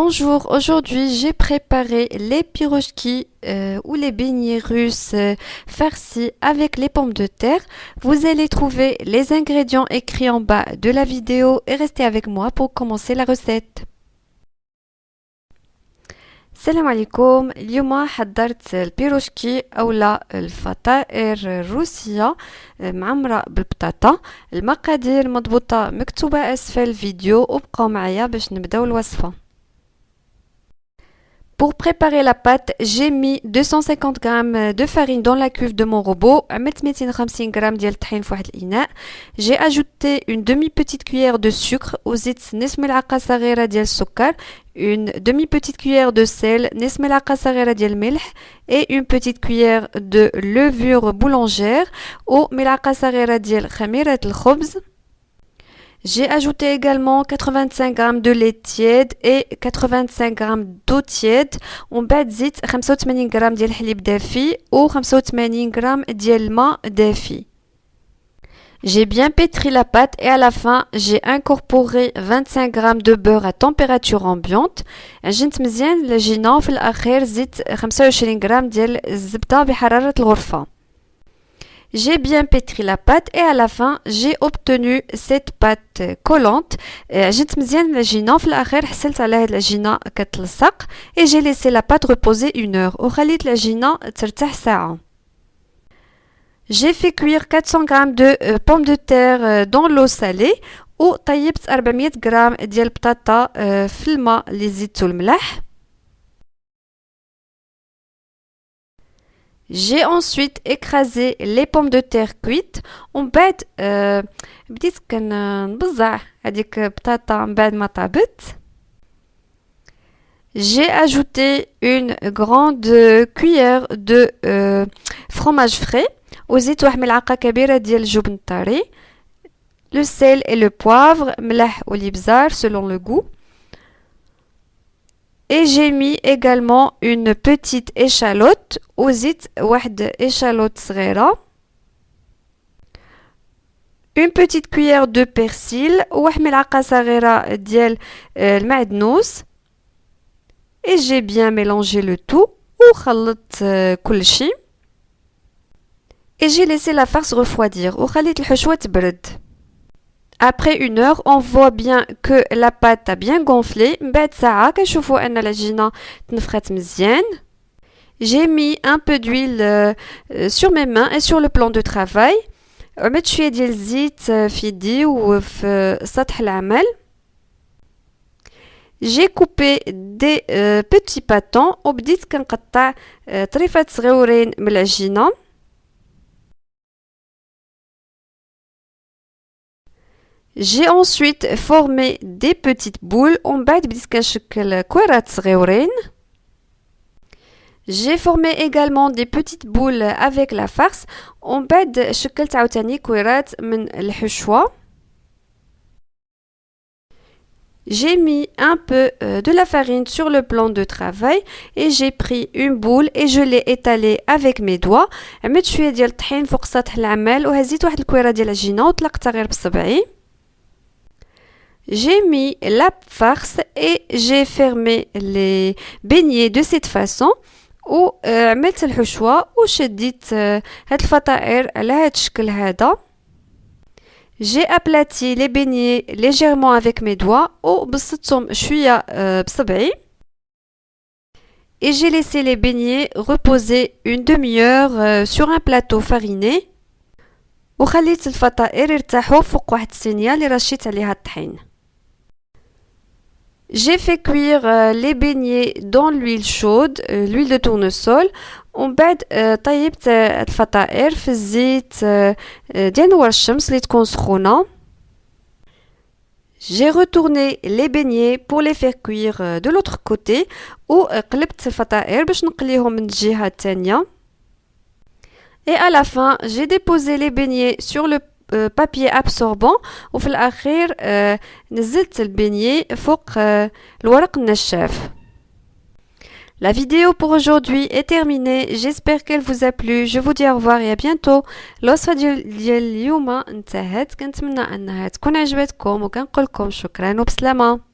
Bonjour, aujourd'hui j'ai préparé les pirochki ou les beignets russes farcis avec les pommes de terre. Vous allez trouver les ingrédients écrits en bas de la vidéo et restez avec moi pour commencer la recette. السلام عليكم. اليوم حضرت البيروشكي أولا الفطائر الروسية معمرة بالبطاطا. المقادير مضبوطة مكتوبة أسفل الفيديو وبقوا معايا باش نبداو الوصفة. Pour préparer la pâte, j'ai mis 250 g de farine dans la cuve de mon robot. عملت 250 g ديال الطحين في واحد الإناء. J'ai ajouté une demi-petite cuillère de sucre وزيت نصف ملعقة صغيرة ديال السكر, une demi-petite cuillère de sel, نصف ملعقة صغيرة ديال الملح et une petite cuillère de levure boulangère وملعقة صغيرة ديال خميرة الخبز. J'ai ajouté également 85 g de lait tiède et 85 g d'eau tiède. ومن بعد زيت 85 g ديال الحليب دافي و 85 g ديال الماء دافي. J'ai bien pétri la pâte et à la fin, j'ai incorporé 25 g de beurre à température ambiante. عجنت مزيان العجينة وفي الأخير زيت 25 g ديال الزبدة بحرارة الغرفة. J'ai bien pétri la pâte et à la fin, j'ai obtenu cette pâte collante. عجنت مزيان العجينة وفي الأخير حصلت على هاد العجينة كتلصق et j'ai laissé la pâte reposer 1 heure وخليت العجينة ترتاح ساعة. J'ai fait cuire 400 g de pommes de terre dans l'eau salée وطيبت 400 g ديال البطاطا في الماء اللي زيدتو الملح. J'ai ensuite écrasé les pommes de terre cuites. ومن بعد بديت كنبزع هذيك البطاطا من بعد ما طابت. J'ai ajouté une grande cuillère de fromage frais وزيت واحد ملعقة كبيرة ديال الجبن الطري. Le sel et le poivre, ملح والابزار selon le goût. Et j'ai mis également une petite échalote وزيت واحد échalote صغيرة. Une petite cuillère de persil وواحد ملعقة صغيرة ديال المعدنوس. Et j'ai bien mélangé le tout وخلطت كلشي. Et j'ai laissé la farce refroidir وخليت الحشوة تبرد. Après 1 heure, on voit bien que la pâte a bien gonflé. بعد ساعة كنشوفوا أن العجينة تنفخت مزيان. J'ai mis un peu d'huile sur mes mains et sur le plan de travail. عملت شوية ديال الزيت في يدي وفي سطح العمل. J'ai coupé des petits pâtons وبديت كنقطع طريفات صغيورين من العجينة. J'ai ensuite formé des petites boules ومن بعد بديت كنشكل كويرات صغيورين. J'ai formé également des petites boules avec la farce ومن بعد شكلت عاوتاني كويرات من الحشوة. J'ai mis un peu de la farine sur le plan de travail et j'ai pris une boule et je l'ai étalée avec mes doigts. عملت شوية ديال الطحين فوق سطح العمل وهزيت واحد الكويرة ديال العجينة وطلقتها غير بصبعي. J'ai mis la farce et j'ai fermé les beignets de cette façon وعملت الحشوة وشديت هاد الفطائر على هاد الشكل هذا. J'ai aplati les beignets légèrement avec mes doigts وبسطتهم شوية بصبعي. Et j'ai laissé les beignets reposer une demi-heure sur un plateau fariné وخليت الفطائر يرتاحوا فوق واحد الصينية اللي رشيت عليها الطحين. J'ai fait cuire les beignets dans l'huile chaude, l'huile de tournesol. ومن بعد طيبت الفطائر في الزيت ديال نوار الشمس اللي تكون سخونة. J'ai retourné les beignets pour les faire cuire de l'autre côté وقلبت الفطائر باش نقليهم من الجهة الثانية. Et à la fin, j'ai déposé les beignets sur le papier absorbant وفي الأخير نزلت البينيي فوق الورق النشاف. La vidéo pour aujourd'hui est terminée. J'espère qu'elle vous a plu. Je vous dis au revoir et à bientôt. الوصفة ديال اليوم انتهت. كنتمنى أنها تكون عجبتكم وكنقول لكم شكرا وبسلامة.